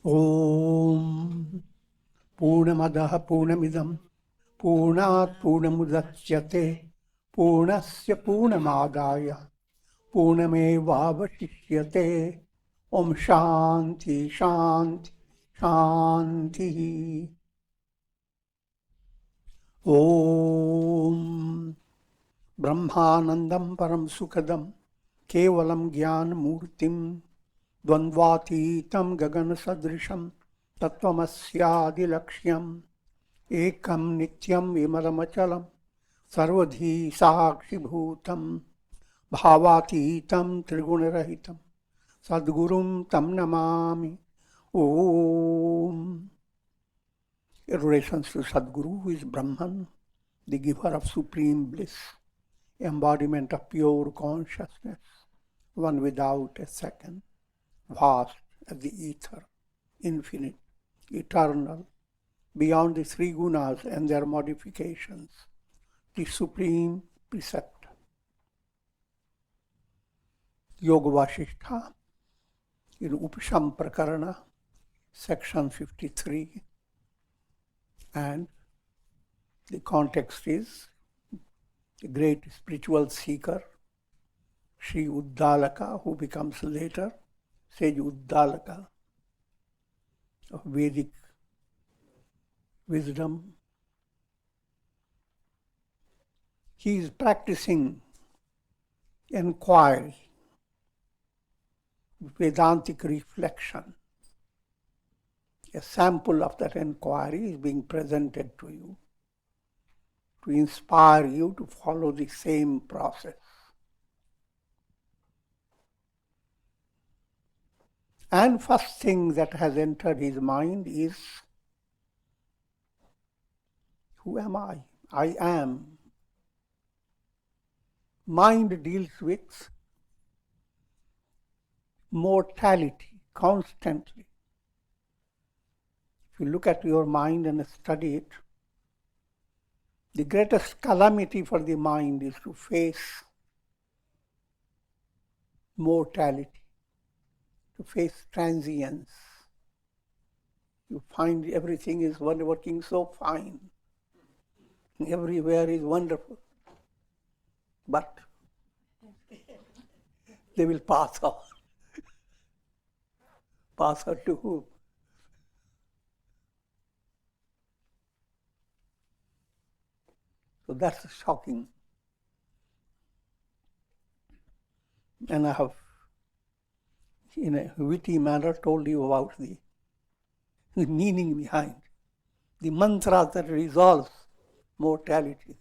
Om Purnamadaha Purnamidam Purnat Purnamudachyate Purnasya Purnamadaya Purnamevavashishyate. Om Shanti Shanti Shanti. Om Brahmanandam Param Sukadam Kevalam Gyan Murtim Dvandvatitam Gagana Sadrisham Tattvamasya Laksham Ekam Nityam Vimalamachalam Sarvadhi Sakshi Bhutam Bhavatitam Trigunarahitam Sadgurum Tam Namami. Om. Adorations to Sadguru, who is Brahman, the giver of supreme bliss, embodiment of pure consciousness, one without a second, vast as the ether, infinite, eternal, beyond the three gunas and their modifications, the supreme preceptor. Yoga Vasistha, in Upashama Prakarana, section 53, and the context is the great spiritual seeker, Sri Uddalaka, who becomes later Sage Uddalaka of Vedic wisdom. He is practicing inquiry, Vedantic reflection. A sample of that inquiry is being presented to you to inspire you to follow the same process. And first thing that has entered his mind is, who am I? I am. Mind deals with mortality constantly. If you look at your mind and study it, the greatest calamity for the mind is to face mortality, to face transience. You find everything is working so fine, everywhere is wonderful, but they will pass on. Pass on to whom? So that's shocking. And I have, in a witty manner, told you about the meaning behind the mantra that resolves mortality,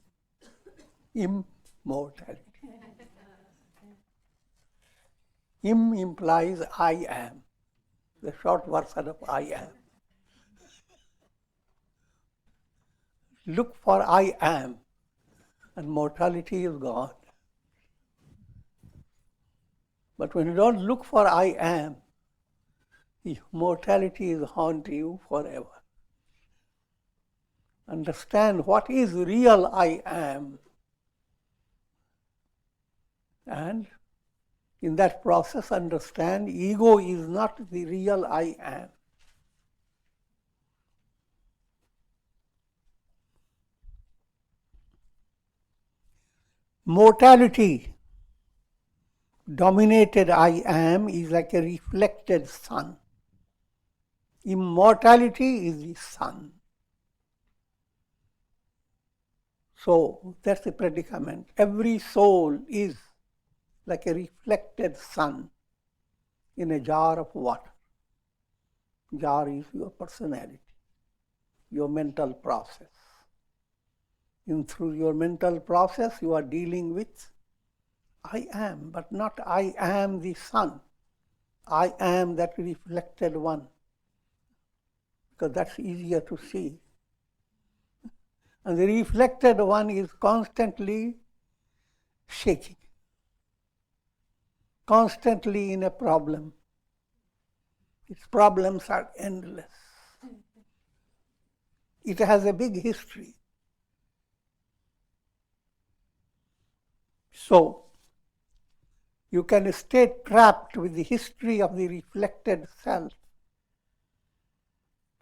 immortality. Im implies I am, the short version of I am. Look for I am, and mortality is gone. But when you don't look for I am, mortality is haunting you forever. Understand what is real I am. And in that process, understand ego is not the real I am. Mortality, dominated I am, is like a reflected sun. Immortality is the sun. So that's the predicament. Every soul is like a reflected sun in a jar of water. Jar is your personality, your mental process. And through your mental process, you are dealing with I am, but not I am the sun. I am that reflected one, because that's easier to see. And the reflected one is constantly shaking, constantly in a problem. Its problems are endless. It has a big history. So, you can stay trapped with the history of the reflected self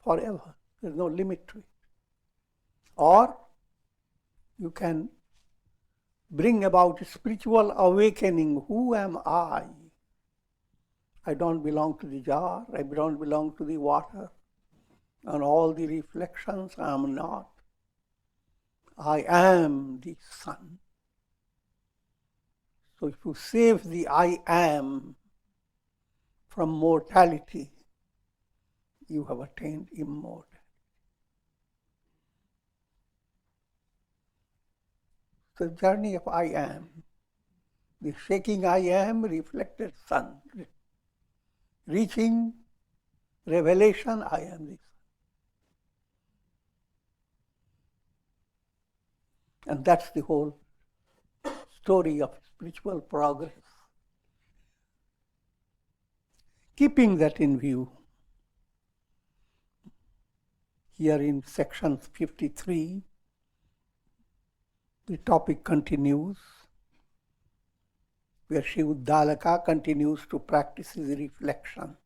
forever. There's no limit to it. Or you can bring about spiritual awakening. Who am I? I don't belong to the jar. I don't belong to the water. And all the reflections, I am not. I am the sun. So if you save the I am from mortality, you have attained immortality. The journey of I am, the shaking I am, reflected sun, reaching revelation, I am the sun. And that's the whole story of spiritual progress. Keeping that in view, here in section 53, the topic continues, where Sri Uddalaka continues to practice his reflection.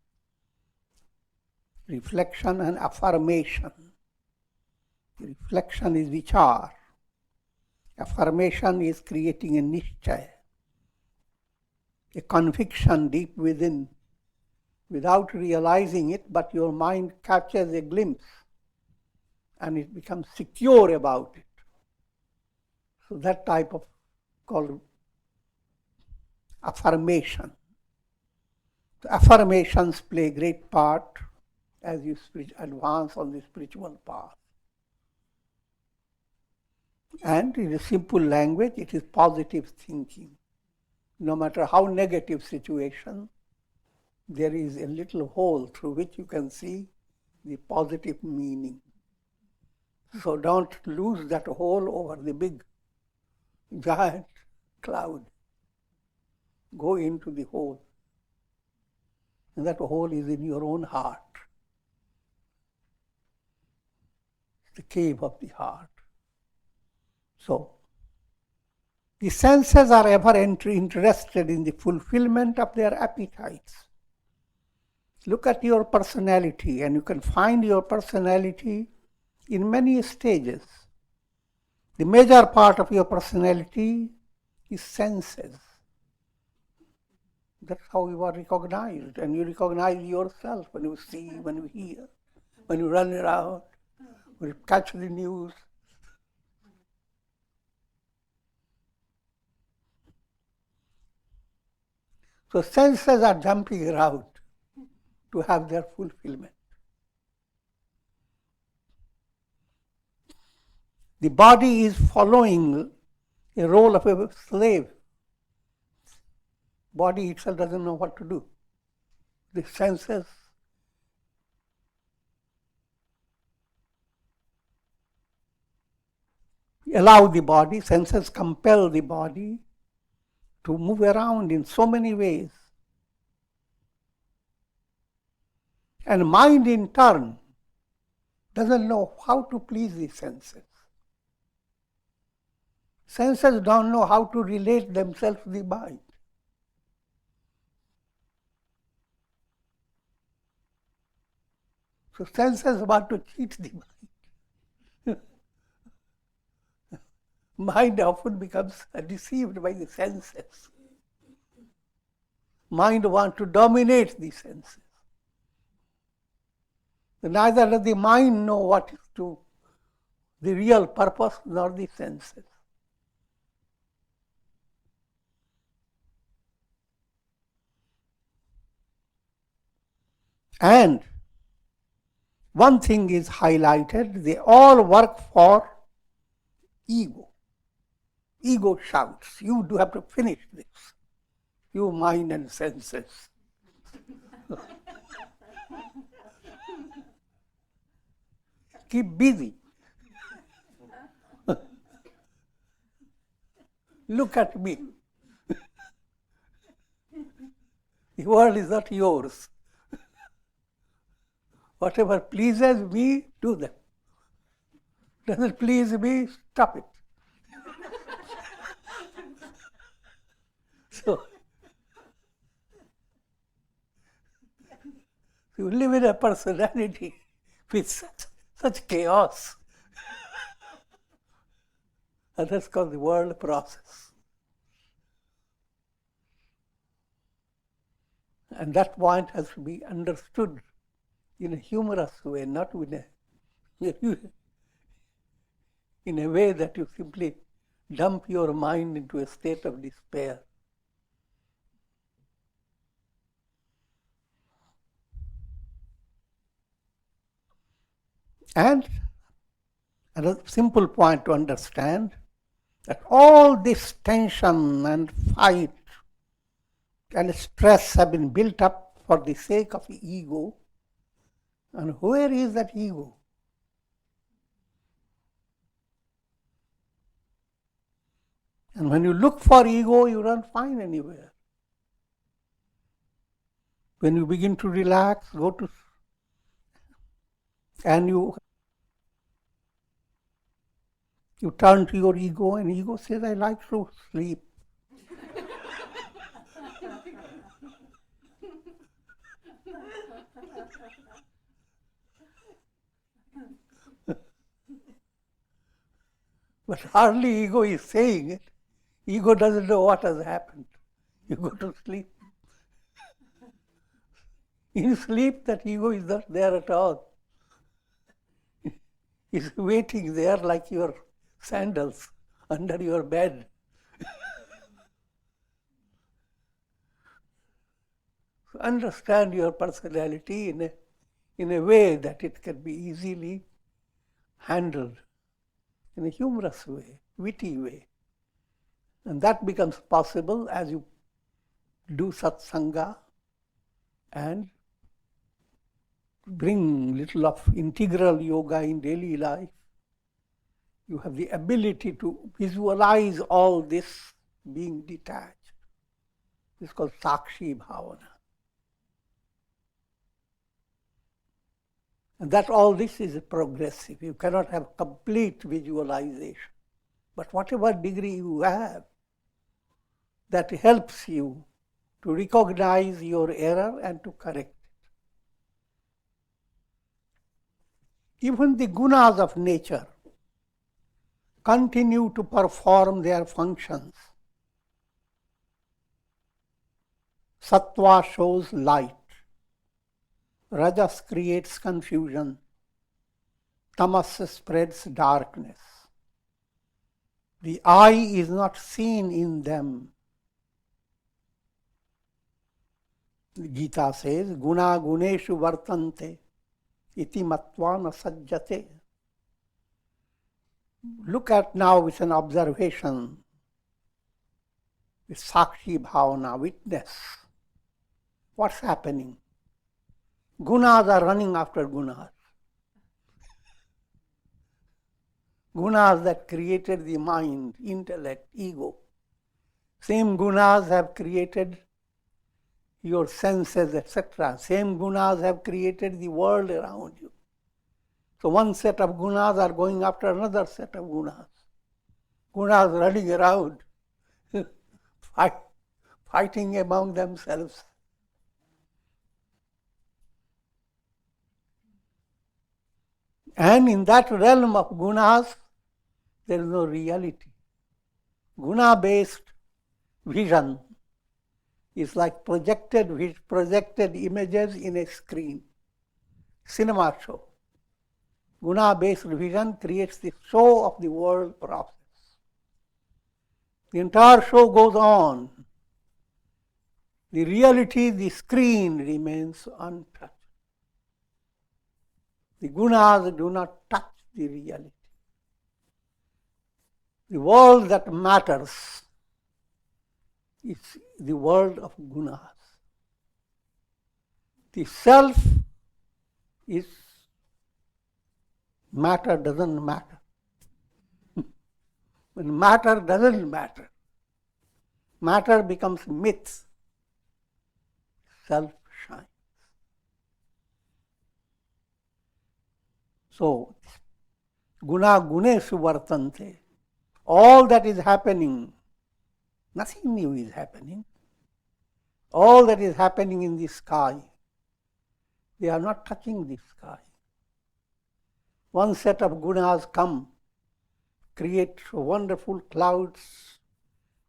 Reflection and affirmation. Reflection is vichar. Affirmation is creating a nishchaya, a conviction deep within, without realizing it, but your mind captures a glimpse and it becomes secure about it. So that type of called affirmation. The affirmations play a great part as you advance on the spiritual path. And in a simple language, it is positive thinking. No matter how negative situation, there is a little hole through which you can see the positive meaning. So don't lose that hole over the big, giant cloud. Go into the hole. And that hole is in your own heart. It's the cave of the heart. So, the senses are ever interested in the fulfillment of their appetites. Look at your personality, and you can find your personality in many stages. The major part of your personality is senses. That's how you are recognized, and you recognize yourself when you see, when you hear, when you run around, when you catch the news. So senses are jumping around to have their fulfillment. The body is following a role of a slave. Body itself doesn't know what to do. The senses allow the body, senses compel the body to move around in so many ways. And mind in turn doesn't know how to please the senses. Senses don't know how to relate themselves to the mind. So senses want to cheat the mind. Mind often becomes deceived by the senses. Mind wants to dominate the senses. Neither does the mind know what is to the real purpose nor the senses. And one thing is highlighted, they all work for ego. Ego shouts, you do have to finish this. You mind and senses. Keep busy. Look at me. The world is not yours. Whatever pleases me, do that. Doesn't please me, stop it. So, you live in a personality with such chaos. And that's called the world process. And that point has to be understood in a humorous way, not in a way that you simply dump your mind into a state of despair. And another simple point to understand, that all this tension and fight and stress have been built up for the sake of ego. And where is that ego? And when you look for ego, you don't find anywhere. When you begin to relax, and you turn to your ego, and ego says, I like to sleep. But hardly ego is saying it. Ego doesn't know what has happened. You go to sleep. In sleep, that ego is not there at all. It's waiting there like your sandals under your bed. So understand your personality in a way that it can be easily handled in a humorous way, witty way. And that becomes possible as you do satsanga and bring little of integral yoga in daily life. You have the ability to visualize all this being detached. It's called Sakshi Bhavana. And that all this is progressive. You cannot have complete visualization. But whatever degree you have, that helps you to recognize your error and to correct it. Even the gunas of nature continue to perform their functions. Sattva shows light. Rajas creates confusion. Tamas spreads darkness. The I is not seen in them. The Gita says, Guna guneshu vartante iti matva na sajjate. Look at now with an observation, with Sakshi Bhavana, witness. What's happening? Gunas are running after gunas. Gunas that created the mind, intellect, ego. Same gunas have created your senses, etc. Same gunas have created the world around you. So one set of gunas are going after another set of gunas. Gunas running around, fighting among themselves. And in that realm of gunas, there is no reality. Guna-based vision is like projected images in a screen, cinema show. Guna-based vision creates the show of the world process. The entire show goes on. The reality, the screen, remains untouched. The gunas do not touch the reality. The world that matters is the world of gunas. The self is matter doesn't matter. When matter doesn't matter, matter becomes myth. Self shines. So, guna guneshu vartante. All that is happening, nothing new is happening. All that is happening in the sky, they are not touching the sky. One set of gunas come, create wonderful clouds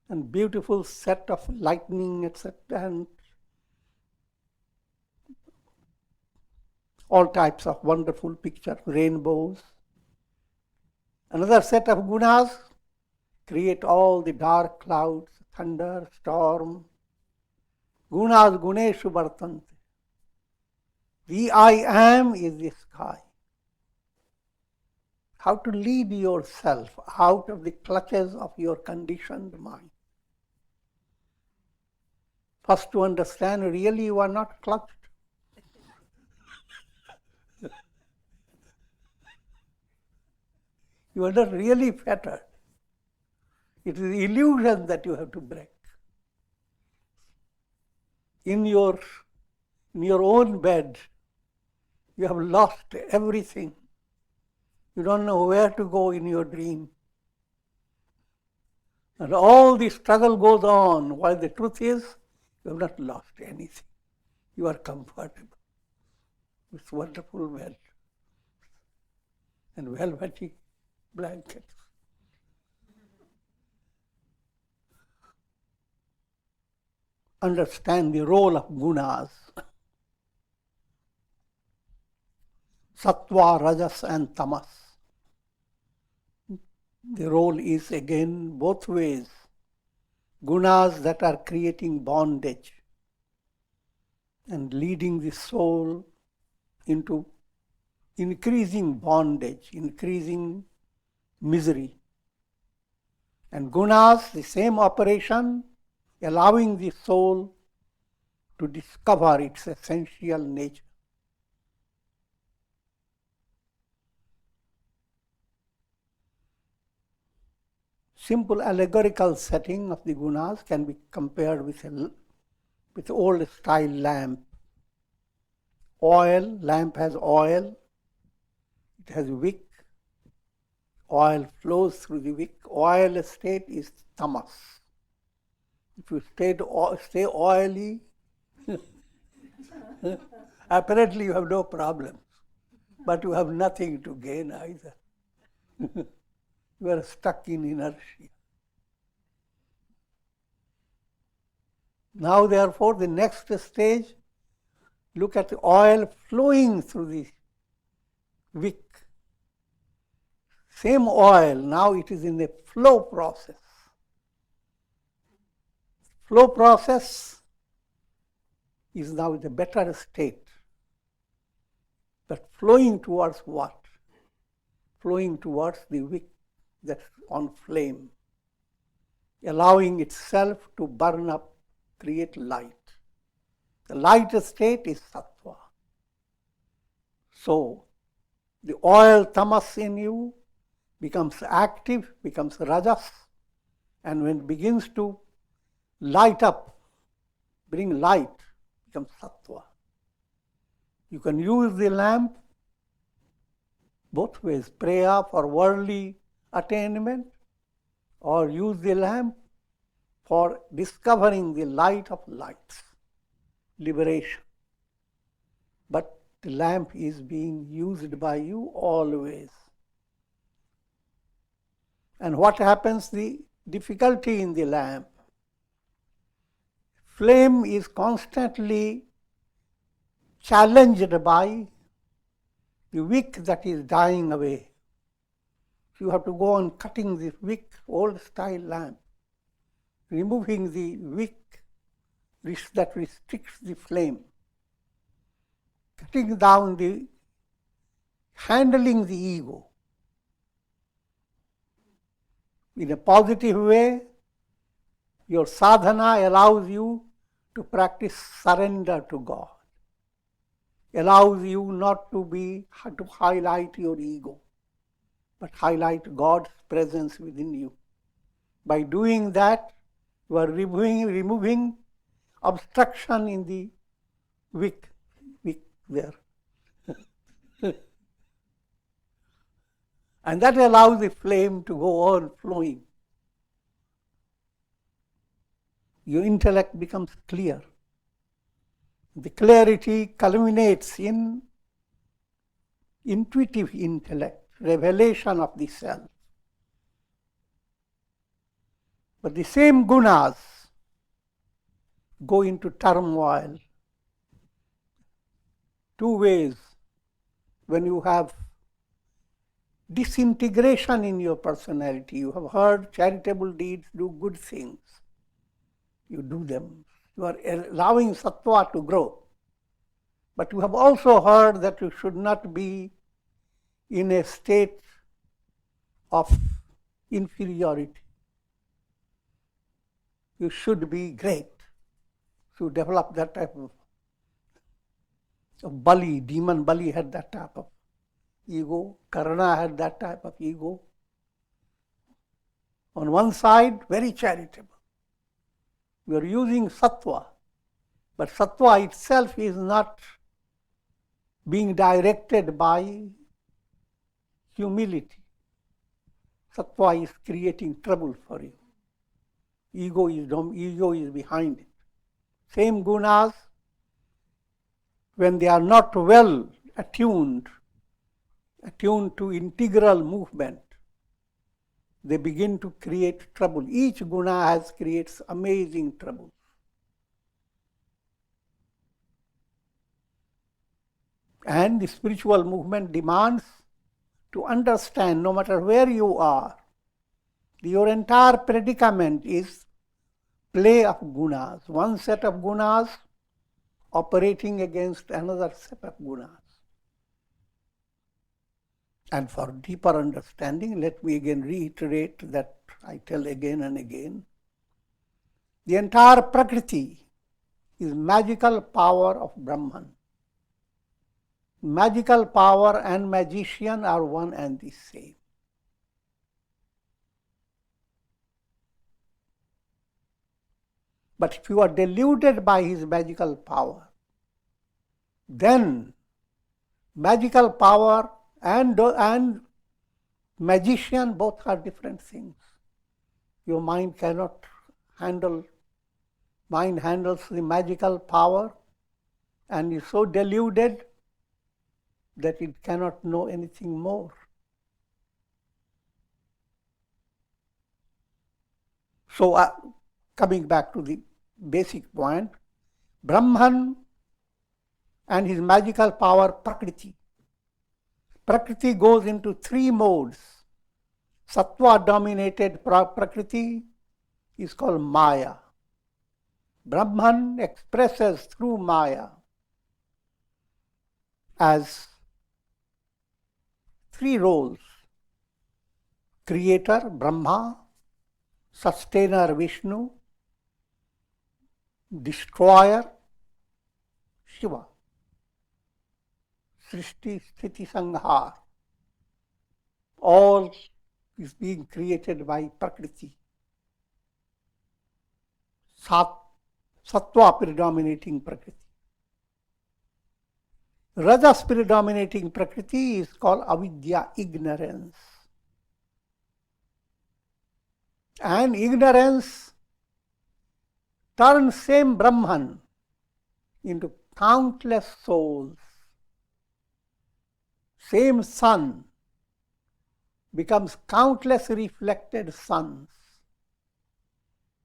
and beautiful set of lightning, etc., and all types of wonderful pictures, rainbows. Another set of gunas create all the dark clouds, thunder, storm. Gunas guneshu vartante. The I am is the sky. How to lead yourself out of the clutches of your conditioned mind. First, to understand really you are not clutched. You are not really fettered. It is the illusion that you have to break. In your own bed, you have lost everything. You don't know where to go in your dream. And all the struggle goes on, while the truth is, you have not lost anything. You are comfortable. It's wonderful bed and velvety blankets. Understand the role of gunas. Sattva, Rajas and Tamas. The role is again both ways. Gunas that are creating bondage and leading the soul into increasing bondage, increasing misery. And gunas, the same operation, allowing the soul to discover its essential nature. Simple allegorical setting of the gunas can be compared with old style lamp. Lamp has oil, it has wick, oil flows through the wick. Oil state is tamas. If you stay oily, apparently you have no problems, but you have nothing to gain either. You are stuck in inertia. Now, therefore, the next stage, look at the oil flowing through the wick. Same oil, now it is in the flow process. Flow process is now in a better state. But flowing towards what? Flowing towards the wick that's on flame, allowing itself to burn up, create light. The light state is sattva. So, the oil tamas in you becomes active, becomes rajas, and when it begins to light up, bring light, becomes sattva. You can use the lamp both ways, prayer for worldly attainment, or use the lamp for discovering the light of lights, liberation. But the lamp is being used by you always. And what happens? The difficulty in the lamp. Flame is constantly challenged by the wick that is dying away. You have to go on cutting the wick, old style lamp, removing the wick that restricts the flame, cutting down handling the ego. In a positive way, your sadhana allows you to practice surrender to God, allows you not to highlight your ego, but highlight God's presence within you. By doing that, you are removing obstruction in the wick there. And that allows the flame to go on flowing. Your intellect becomes clear. The clarity culminates in intuitive intellect, revelation of the self. But the same gunas go into turmoil. Two ways. When you have disintegration in your personality, you have heard charitable deeds, do good things. You do them. You are allowing sattva to grow. But you have also heard that you should not be in a state of inferiority. You should be great. To develop that type of Bali, demon Bali had that type of ego. Karna had that type of ego. On one side, very charitable. We are using sattva, but sattva itself is not being directed by humility. Sattva is creating trouble for you. Ego is behind it. Same gunas, when they are not well attuned to integral movement, they begin to create trouble. Each guna creates amazing trouble. And the spiritual movement demands to understand, no matter where you are, your entire predicament is play of gunas. One set of gunas operating against another set of gunas. And for deeper understanding, let me again reiterate that I tell again and again. The entire Prakriti is magical power of Brahman. Magical power and magician are one and the same. But if you are deluded by his magical power, then magical power and magician both are different things. Your mind cannot handle, mind handles the magical power and is so deluded that it cannot know anything more. So coming back to the basic point, Brahman and his magical power, Prakriti. Prakriti goes into three modes. Sattva-dominated Prakriti is called Maya. Brahman expresses through Maya as three roles: creator, Brahma; sustainer, Vishnu; destroyer, Shiva. Srishti, Sthiti, Sanghar. All is being created by Prakriti. Sattva predominating Prakriti. Rajas predominating Prakriti is called avidya, ignorance. And ignorance turns same Brahman into countless souls. Same sun becomes countless reflected suns.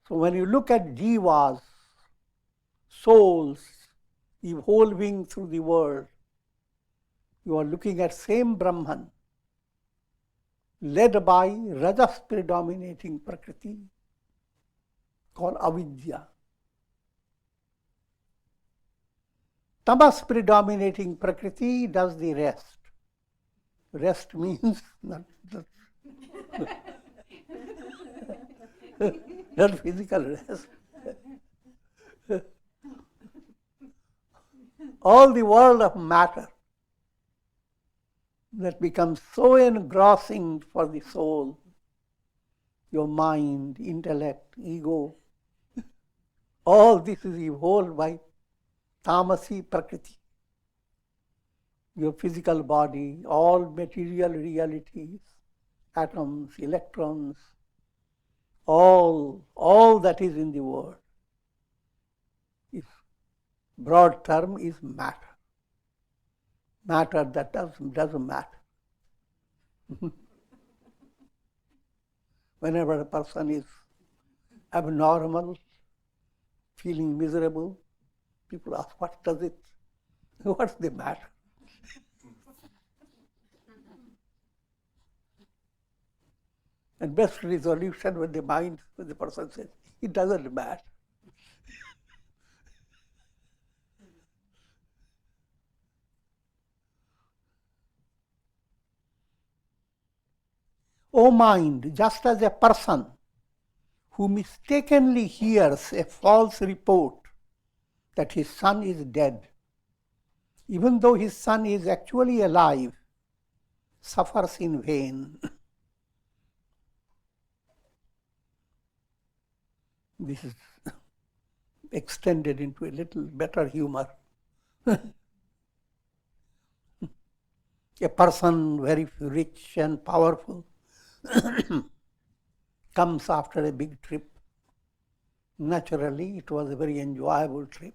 So when you look at jivas, souls evolving through the world, you are looking at same Brahman led by Rajas predominating Prakriti called avidya. Tamas predominating Prakriti does the rest. Rest means not physical rest. All the world of matter that becomes so engrossing for the soul, your mind, intellect, ego, all this is evolved by tamasi Prakriti. Your physical body, all material realities, atoms, electrons, all that is in the world, broad term is matter. matter that doesn't matter. Whenever a person is abnormal, feeling miserable, people ask, what's the matter? And best resolution when the person says, it doesn't matter. O mind, just as a person who mistakenly hears a false report that his son is dead, even though his son is actually alive, suffers in vain. This is extended into a little better humor. A person very rich and powerful comes after a big trip. Naturally, it was a very enjoyable trip.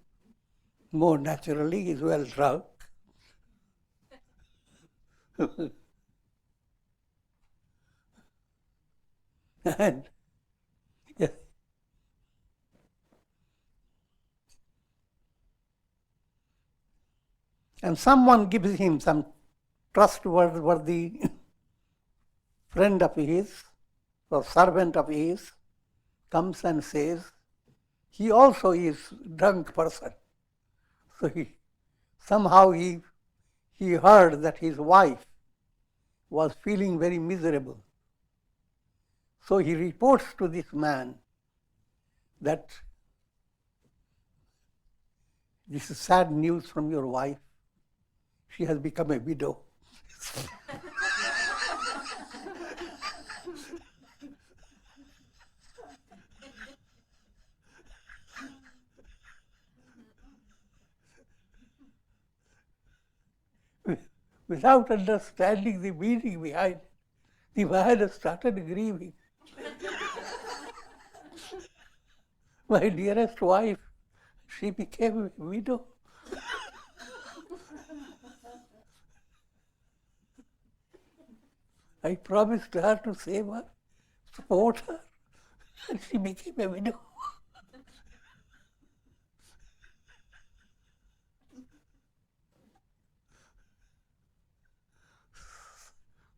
More naturally, he is well drunk. And yes. And someone gives him some trustworthy friend of his or servant of his, comes and says, he also is drunk person. So somehow he heard that his wife was feeling very miserable. So he reports to this man that this is sad news from your wife. She has become a widow. Without understanding the meaning behind it, the man has started grieving. My dearest wife, she became a widow. I promised her to save her, support her, and she became a widow.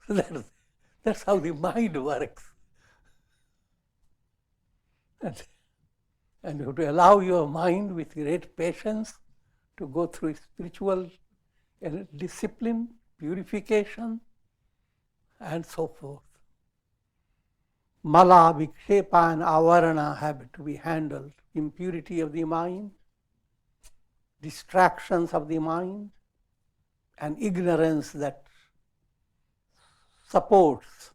So that's how the mind works. And you have to allow your mind with great patience to go through spiritual discipline, purification, and so forth. Mala, vikshepa and avarana have to be handled. Impurity of the mind, distractions of the mind, and ignorance that supports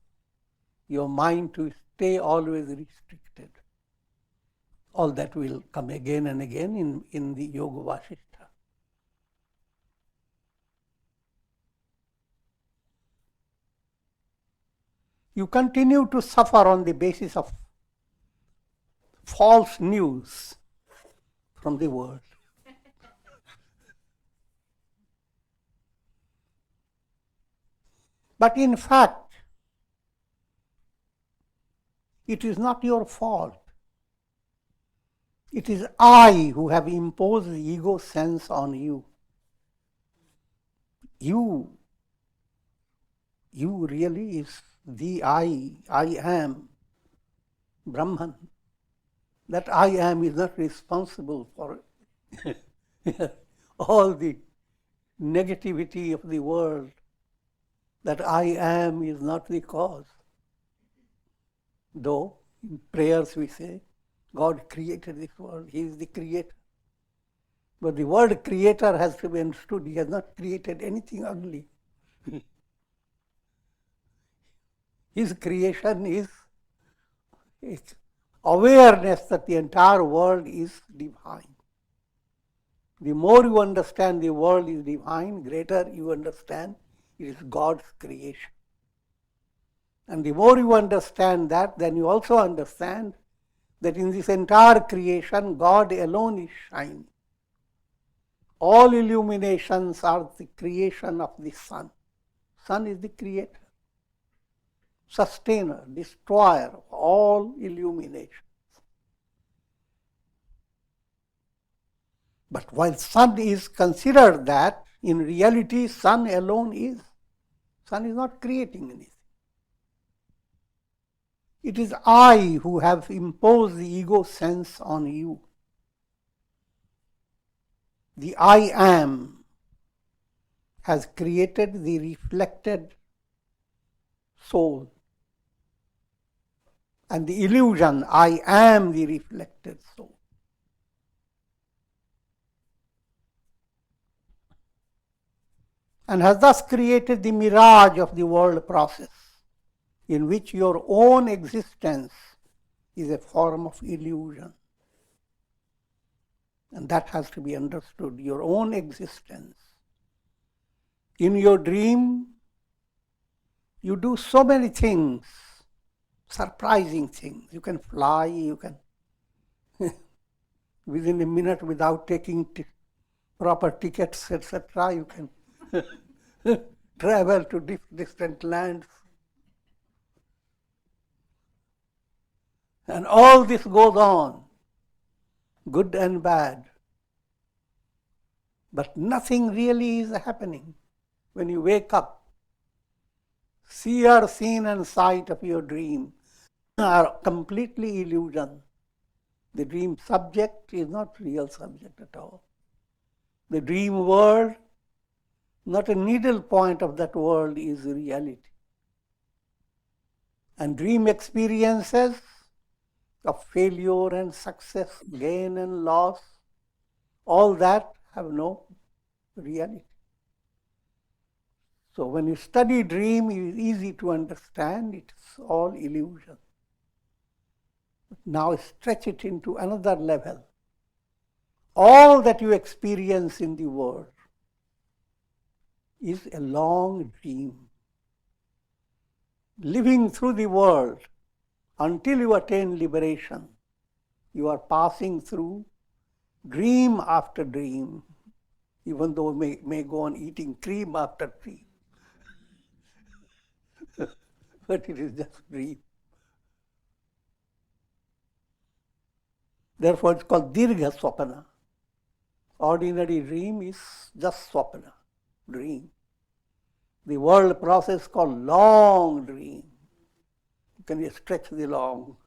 your mind to stay always restricted. All that will come again and again in the Yoga Vasistha. You continue to suffer on the basis of false news from the world. But in fact, it is not your fault. It is I who have imposed the ego sense on you. You really is the I am, Brahman. That I am is not responsible for all the negativity of the world. That I am is not the cause. Though in prayers we say, God created this world, He is the creator. But the word creator has to be understood. He has not created anything ugly. His creation is awareness that the entire world is divine. The more you understand the world is divine, greater you understand it is God's creation. And the more you understand that, then you also understand that in this entire creation, God alone is shining. All illuminations are the creation of the sun. Sun is the creator, sustainer, destroyer of all illumination. But while sun is considered that, in reality sun alone is. Sun is not creating anything. It is I who have imposed the ego sense on you. The I am has created the reflected soul. And the illusion, I am the reflected soul. And has thus created the mirage of the world process, in which your own existence is a form of illusion. And that has to be understood, your own existence. In your dream, you do so many things, surprising things. You can fly, you can, within a minute without taking proper tickets, etc., you can travel to distant lands. And all this goes on, good and bad. But nothing really is happening. When you wake up, seer, scene and sight of your dream are completely illusion. The dream subject is not real subject at all. The dream world, not a needle point of that world is reality. And dream experiences of failure and success, gain and loss, all that have no reality. So when you study dream, it is easy to understand it's all illusion. Now stretch it into another level. All that you experience in the world is a long dream. Living through the world until you attain liberation, you are passing through dream after dream, even though you may go on eating cream after cream. But it is just dream. Therefore, it's called dirgha swapana. Ordinary dream is just swapana, dream. The world process called long dream. You can stretch the long.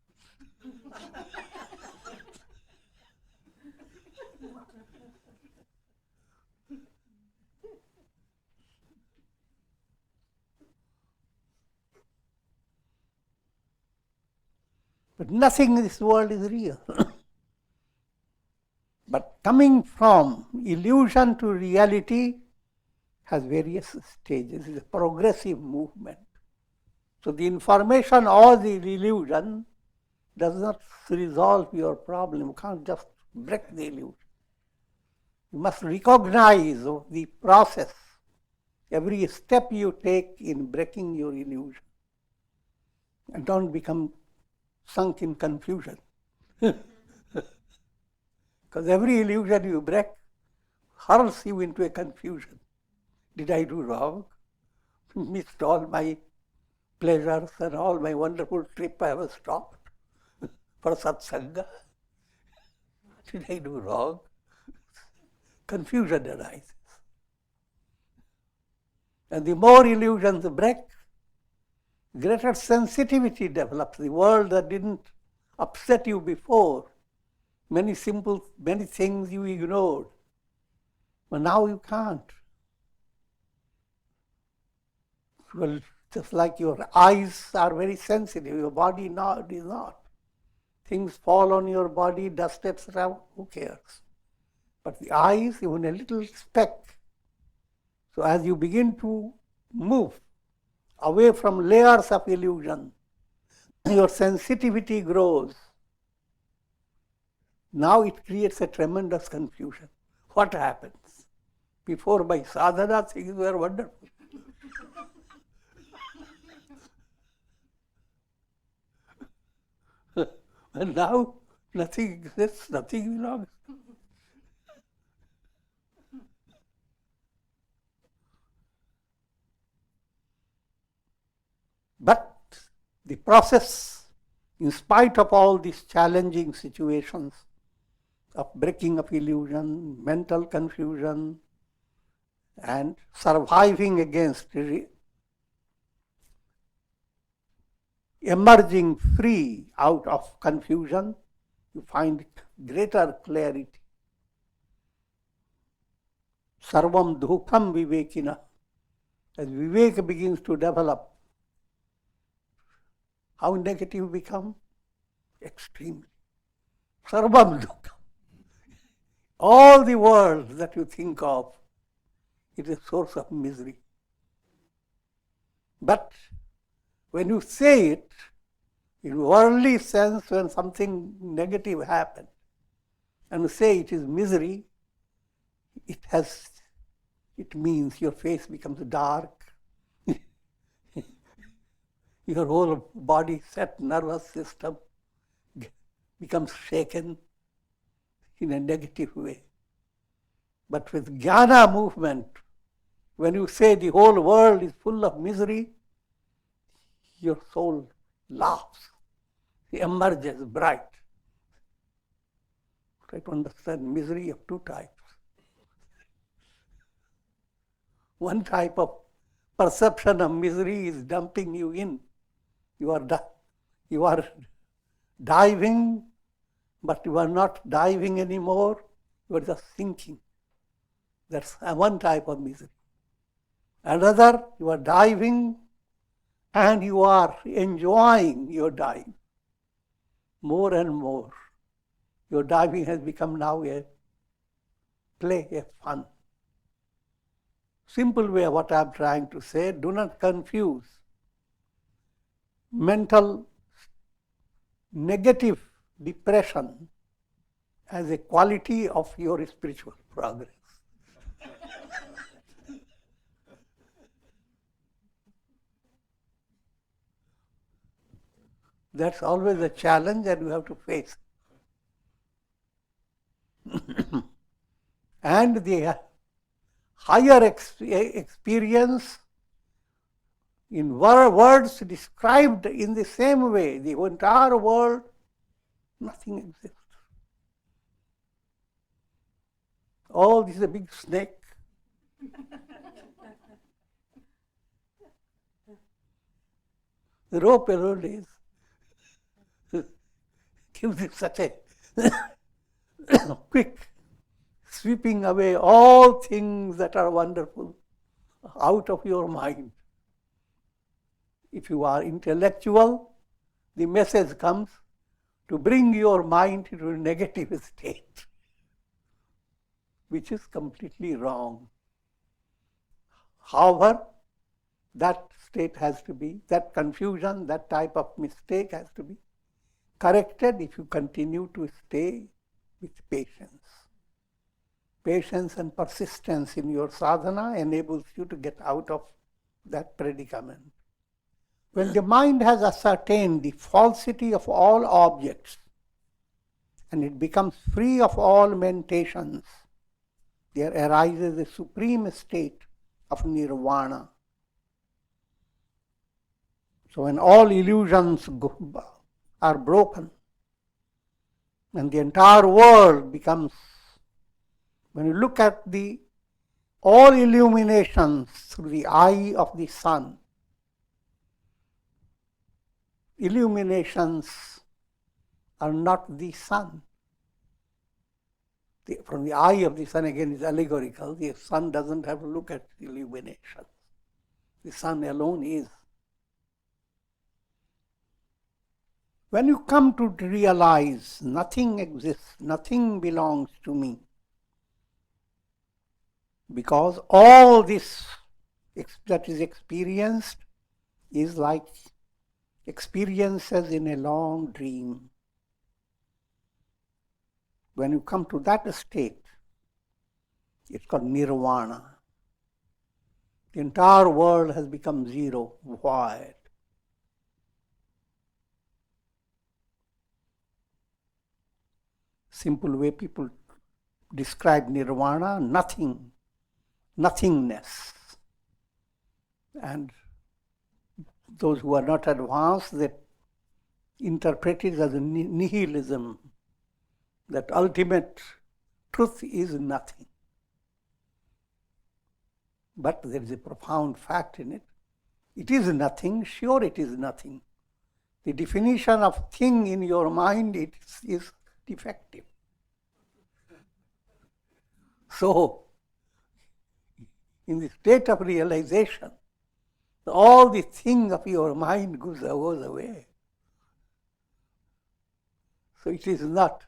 But nothing in this world is real. But coming from illusion to reality has various stages. It's a progressive movement. So the information or the illusion does not resolve your problem. You can't just break the illusion. You must recognize the process, every step you take in breaking your illusion. And don't become sunk in confusion. Because every illusion you break hurls you into a confusion. Did I do wrong? Missed all my pleasures and all my wonderful trip I have stopped for satsanga. Did I do wrong? Confusion arises. And the more illusions break, greater sensitivity develops. The world that didn't upset you before, many things you ignored, but now you can't. Well, just like your eyes are very sensitive, your body is not. Things fall on your body, dust, etc., who cares? But the eyes, even a little speck. So as you begin to move away from layers of illusion, your sensitivity grows. Now it creates a tremendous confusion. What happens? Before my sadhana, things were wonderful. And now nothing exists, nothing belongs. The process, in spite of all these challenging situations of breaking of illusion, mental confusion, and surviving against emerging free out of confusion, you find greater clarity. Sarvam dhukam vivekina. As vivek begins to develop, how negative become? Extremely. Sarvam dhukam. All the world that you think of, it is a source of misery. But when you say it, in worldly sense, when something negative happens, and you say it is misery, it means your face becomes dark, your whole body, set nervous system becomes shaken in a negative way. But with jnana movement, when you say the whole world is full of misery, your soul laughs, emerges bright. Try to understand misery of two types. One type of perception of misery is dumping you in. You are diving, but you are not diving anymore. You are just sinking. That's one type of misery. Another, you are diving and you are enjoying your dive more and more. Your diving has become now a play, a fun. Simple way of what I'm trying to say, do not confuse mental negative depression as a quality of your spiritual progress. That's always a challenge that you have to face. And the higher experience in words described in the same way, the entire world, nothing exists. Oh, this is a big snake. The rope alone is gives it such a quick sweeping away all things that are wonderful out of your mind. If you are intellectual, the message comes to bring your mind into a negative state, which is completely wrong. However, that state has to be, that confusion, that type of mistake has to be corrected if you continue to stay with patience. Patience and persistence in your sadhana enables you to get out of that predicament. When the mind has ascertained the falsity of all objects and it becomes free of all mentations, there arises a supreme state of nirvana. So when all illusions are broken and the entire world becomes, when you look at all illuminations through the eye of the sun, illuminations are not the sun. From the eye of the sun, again, is allegorical. The sun doesn't have to look at illuminations. The sun alone is. When you come to realize nothing exists, nothing belongs to me, because all this that is experienced is like experiences in a long dream. When you come to that state, it's called nirvana. The entire world has become zero, void. Simple way people describe nirvana, nothing, nothingness. And those who are not advanced, they interpreted as nihilism, that ultimate truth is nothing. But there is a profound fact in it. It is nothing, sure it is nothing. The definition of thing in your mind is defective. So, in the state of realization, all the thing of your mind goes away. So it is not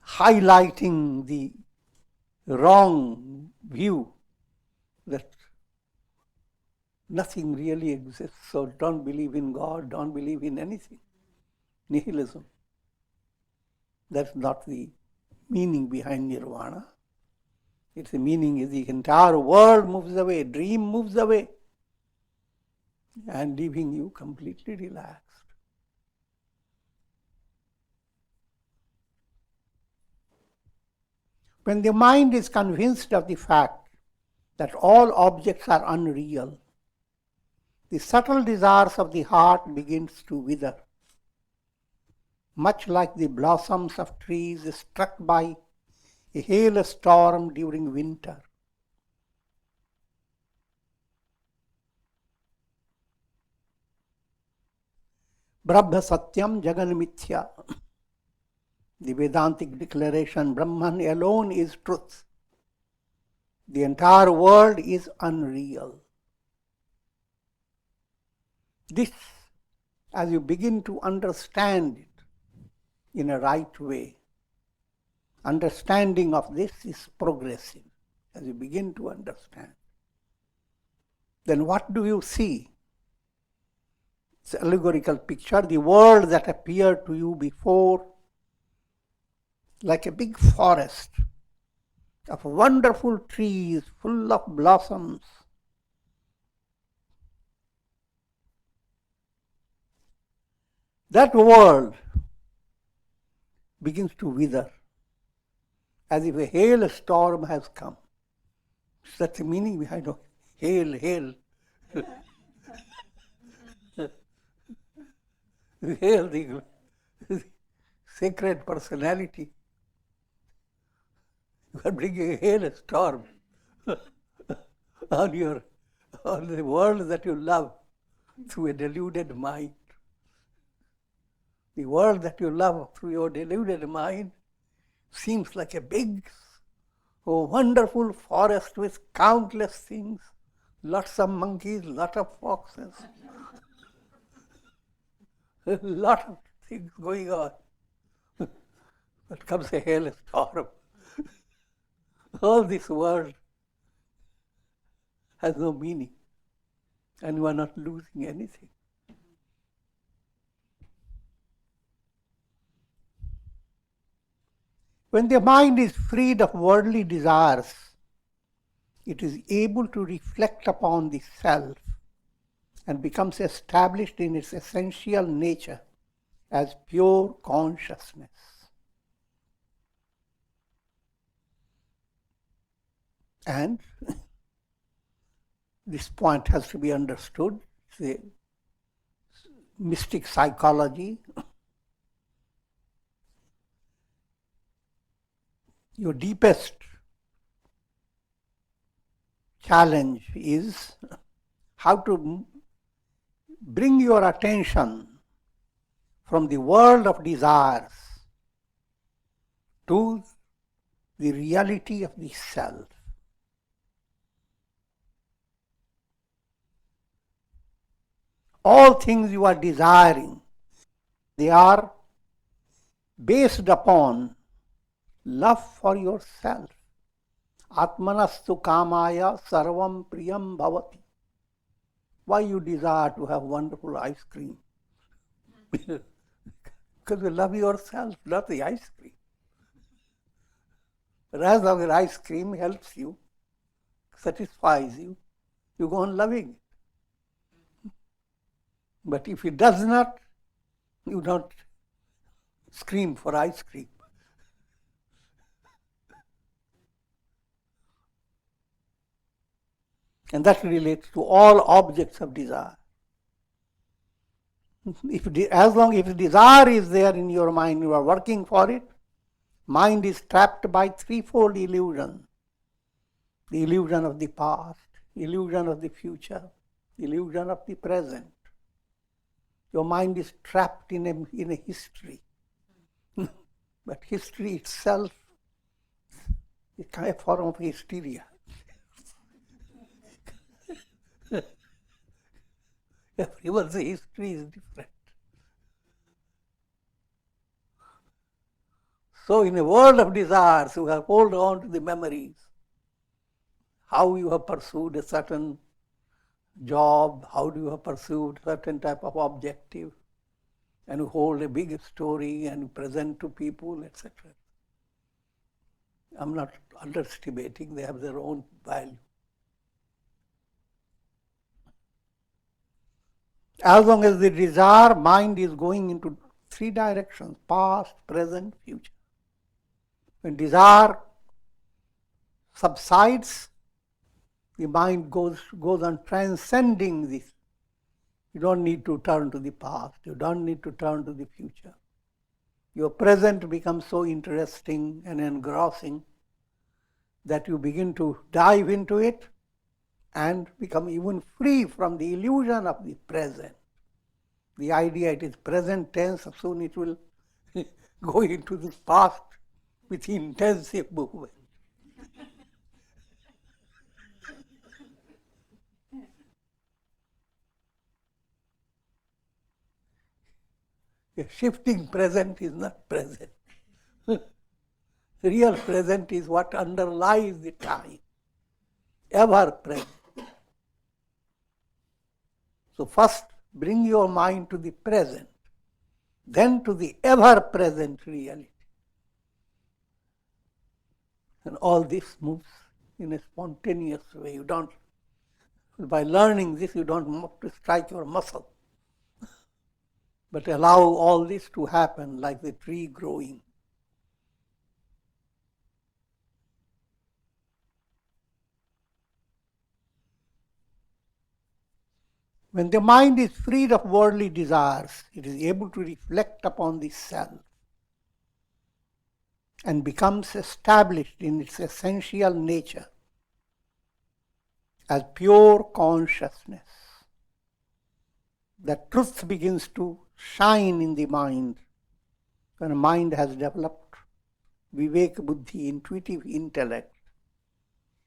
highlighting the wrong view that nothing really exists, so don't believe in God, don't believe in anything. Nihilism. That's not the meaning behind nirvana. Its meaning is the entire world moves away, dream moves away, and leaving you completely relaxed. When the mind is convinced of the fact that all objects are unreal, the subtle desires of the heart begins to wither, much like the blossoms of trees struck by a hailstorm during winter. Brahma Satyam Jagan Mithya. The Vedantic declaration, Brahman alone is truth. The entire world is unreal. This, as you begin to understand it in a right way, understanding of this is progressive. As you begin to understand, then what do you see? It's an allegorical picture. The world that appeared to you before, like a big forest of wonderful trees full of blossoms. That world begins to wither, as if a hailstorm has come. That's the meaning behind it. Hail, hail. Hail, the sacred personality. You are bringing a hailstorm on the world that you love through a deluded mind. The world that you love through your deluded mind seems like a big, wonderful forest with countless things, lots of monkeys, lots of foxes, a lot of things going on. But comes a hailstorm. All this world has no meaning, and you are not losing anything. When the mind is freed of worldly desires, it is able to reflect upon the self and becomes established in its essential nature as pure consciousness. And this point has to be understood. It's a mystic psychology. Your deepest challenge is how to bring your attention from the world of desires to the reality of the self. All things you are desiring, they are based upon love for yourself. Atmanastu kamaya sarvam priyam bhavati. Why you desire to have wonderful ice cream? Because you love yourself, not the ice cream. As long as ice cream helps you, satisfies you, you go on loving it. But if it does not, you don't scream for ice cream. And that relates to all objects of desire. As long as desire is there in your mind, you are working for it. Mind is trapped by threefold illusion. The illusion of the past, illusion of the future, illusion of the present. Your mind is trapped in a history. But history itself is a form of hysteria. Everyone's history is different. So in a world of desires, you have hold on to the memories, how you have pursued a certain job, how do you have pursued certain type of objective, and you hold a big story and you present to people, etc. I'm not underestimating, they have their own value. As long as the desire mind is going into three directions, past, present, future. When desire subsides, the mind goes on transcending this. You don't need to turn to the past. You don't need to turn to the future. Your present becomes so interesting and engrossing that you begin to dive into it and become even free from the illusion of the present. The idea it is present tense, soon it will go into the past with intensive movement. A shifting present is not present. Real present is what underlies the time, ever present. So first bring your mind to the present, then to the ever present reality. And all this moves in a spontaneous way. You don't, by learning this, you don't have to strike your muscle, but allow all this to happen like the tree growing. When the mind is freed of worldly desires, it is able to reflect upon the self and becomes established in its essential nature as pure consciousness. That truth begins to shine in the mind when a mind has developed vivek buddhi, intuitive intellect.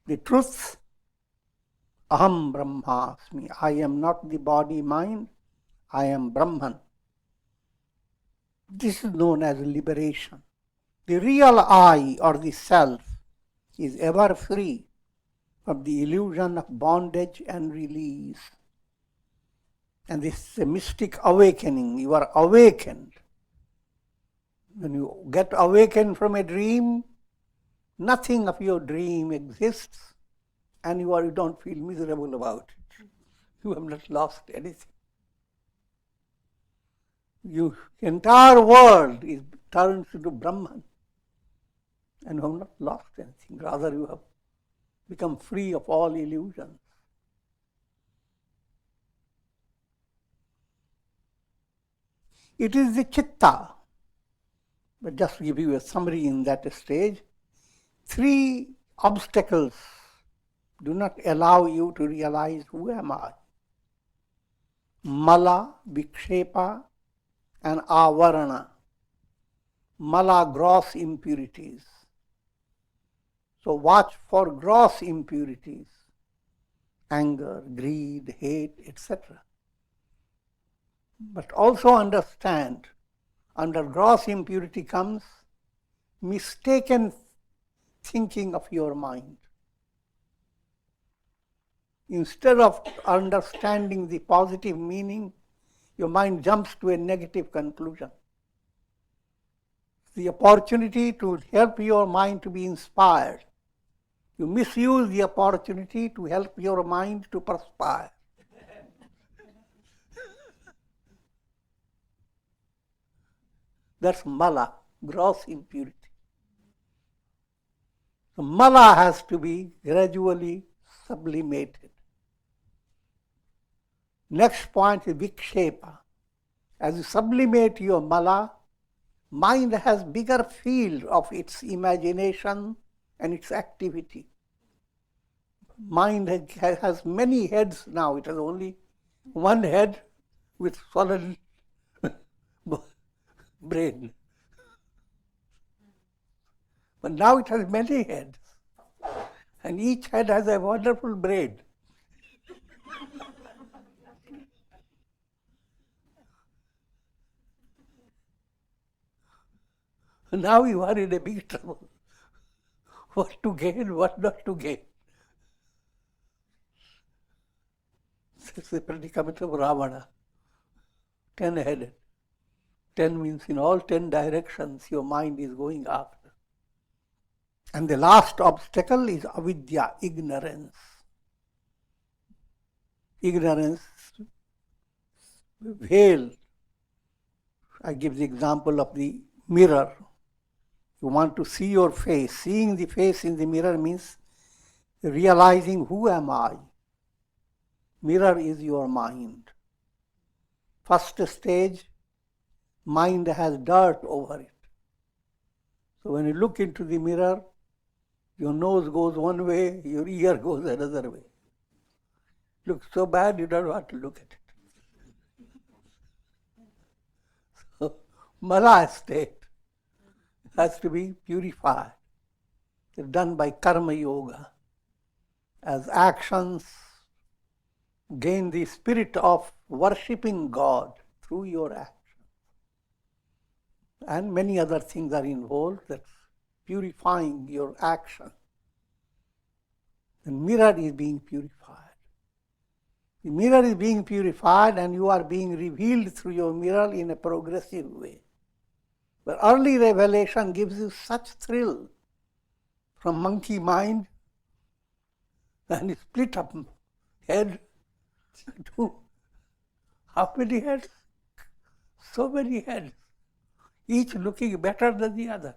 The truth, aham brahmasmi, I am not the body mind, I am Brahman. This is known as liberation. The real I or the self is ever free from the illusion of bondage and release. And this is a mystic awakening. You are awakened. When you get awakened from a dream, nothing of your dream exists, and you don't feel miserable about it. You have not lost anything. Your entire world is turned into Brahman, and you have not lost anything. Rather, you have become free of all illusions. It is the chitta. But just to give you a summary in that stage, 3 obstacles do not allow you to realize who am I. Mala, vikshepa, and avarana. Mala, gross impurities. So watch for gross impurities, anger, greed, hate, etc. But also understand, under gross impurity comes mistaken thinking of your mind. Instead of understanding the positive meaning, your mind jumps to a negative conclusion. The opportunity to help your mind to be inspired. You misuse the opportunity to help your mind to perspire. That's mala, gross impurity. So mala has to be gradually sublimated. Next point is vikshepa. As you sublimate your mala, mind has bigger field of its imagination and its activity. Mind has many heads now. It has only one head with solid brain. But now it has many heads. And each head has a wonderful brain. Now you are in a big trouble. What to gain, what not to gain. This is the predicament of Ravana. 10-headed. 10 means in all 10 directions your mind is going after. And the last obstacle is avidya, ignorance. Ignorance, veil. I give the example of the mirror. You want to see your face. Seeing the face in the mirror means realizing who am I. Mirror is your mind. First stage, mind has dirt over it. So when you look into the mirror, your nose goes one way, your ear goes another way. Looks so bad you don't want to look at it. So mala state has to be purified. It's done by karma yoga. As actions gain the spirit of worshipping God through your actions. And many other things are involved, that's purifying your action. The mirror is being purified. The mirror is being purified and you are being revealed through your mirror in a progressive way. But early revelation gives you such thrill from monkey mind and split up head to how many heads? So many heads, each looking better than the other.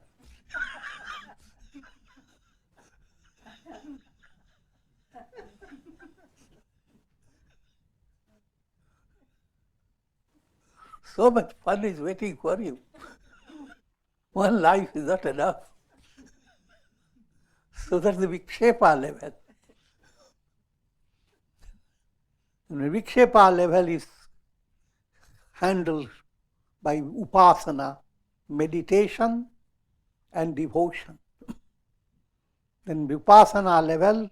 So much fun is waiting for you. One life is not enough. So that's the vikshepa level. And the vikshepa level is handled by upasana, meditation and devotion. Then vipassana level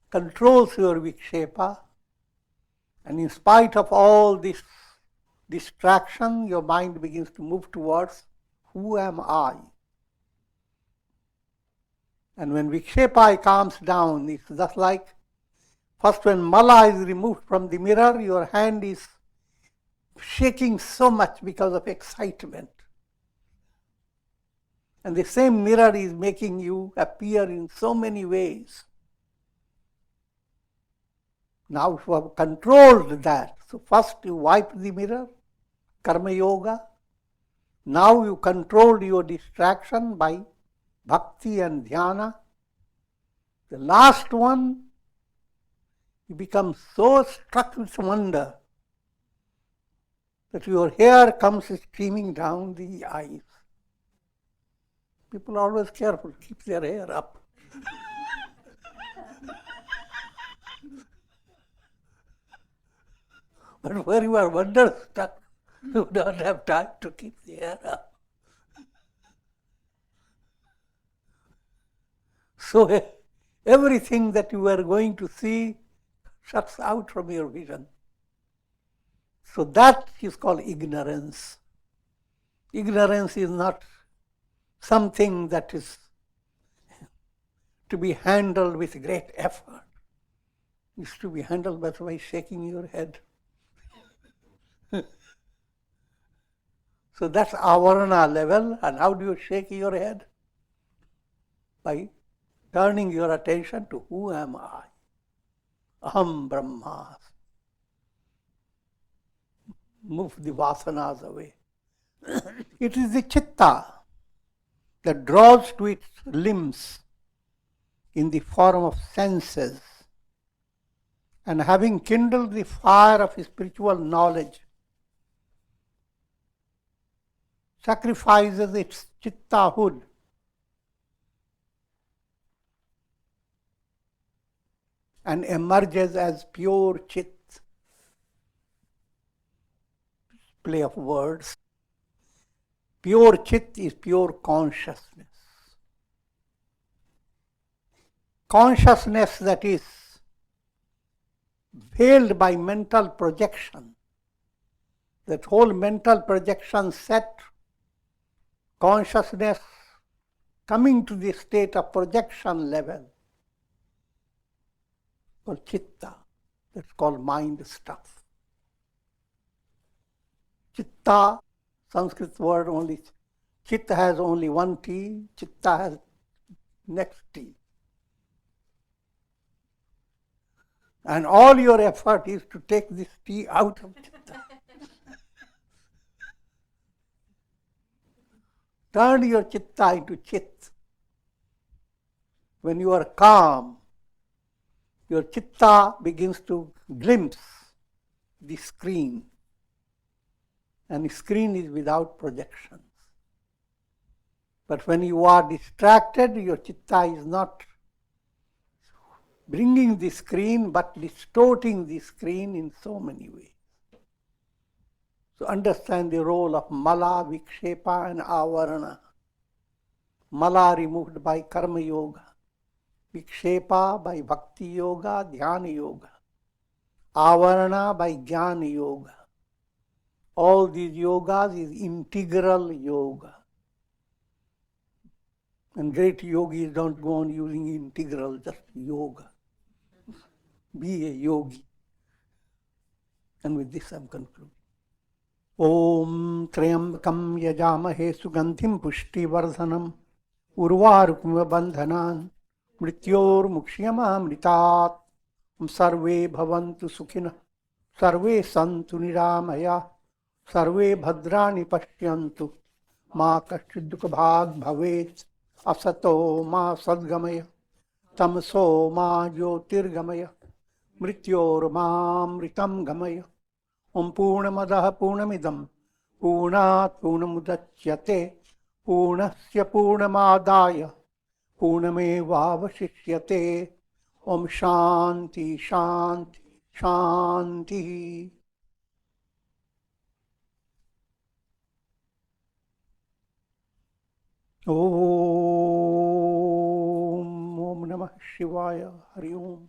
controls your vikshepa, and in spite of all this distraction, your mind begins to move towards who am I? And when vikshepa calms down, it's just like first when mala is removed from the mirror, your hand is shaking so much because of excitement. And the same mirror is making you appear in so many ways. Now you have controlled that. So first you wipe the mirror, karma yoga. Now you controlled your distraction by bhakti and dhyana. The last one, you become so struck with wonder that your hair comes streaming down the eyes. People are always careful, keep their hair up. But where you are wonderstruck, you don't have time to keep the hair up. So everything that you are going to see shuts out from your vision. So that is called ignorance. Ignorance is not something that is to be handled with great effort. It's to be handled by shaking your head. So that's avarana level. And how do you shake your head? By turning your attention to who am I? Aham Brahmas. Move the vasanas away. It is the chitta that draws to its limbs in the form of senses and having kindled the fire of spiritual knowledge, sacrifices its chittahood and emerges as pure chit. Play of words. Pure chit is pure consciousness. Consciousness that is veiled by mental projection. That whole mental projection set, consciousness coming to the state of projection level, called chitta. That's called mind stuff. Chitta, Sanskrit word only, chitta has only one T, chitta has next T. And all your effort is to take this T out of chitta. Turn your chitta into chit. When you are calm, your chitta begins to glimpse the screen. And the screen is without projections. But when you are distracted, your chitta is not bringing the screen, but distorting the screen in so many ways. So understand the role of mala, vikshepa and avarana. Mala removed by karma yoga, vikshepa by bhakti yoga, dhyana yoga, avarana by jnana yoga. All these yogas is integral yoga. And great yogis don't go on using integral, just yoga. Be a yogi. And with this I'm concluding. Om Trayambakam Yajamahe Sugandhim Pushti Vardhanam Urvarukma Bandhanan Mrityor Mukshiyama Mritat Sarve Bhavantu Sukhina Sarve Santu Niramaya Sarve Bhadrani Pashyantu Ma Kashchid Dukha Bhag Bhavet Asato Ma Sadgamaya Tamso Ma Jyotirgamaya Mrityor Ma Mritam Gamaya Om Purnamadaha Purnamidam Purnat Purnamudachyate Purnasya Purnamadaya Purnameva Vasishyate Om Shanti Shanti Shanti. Om Namah Shivaya. Hari Om.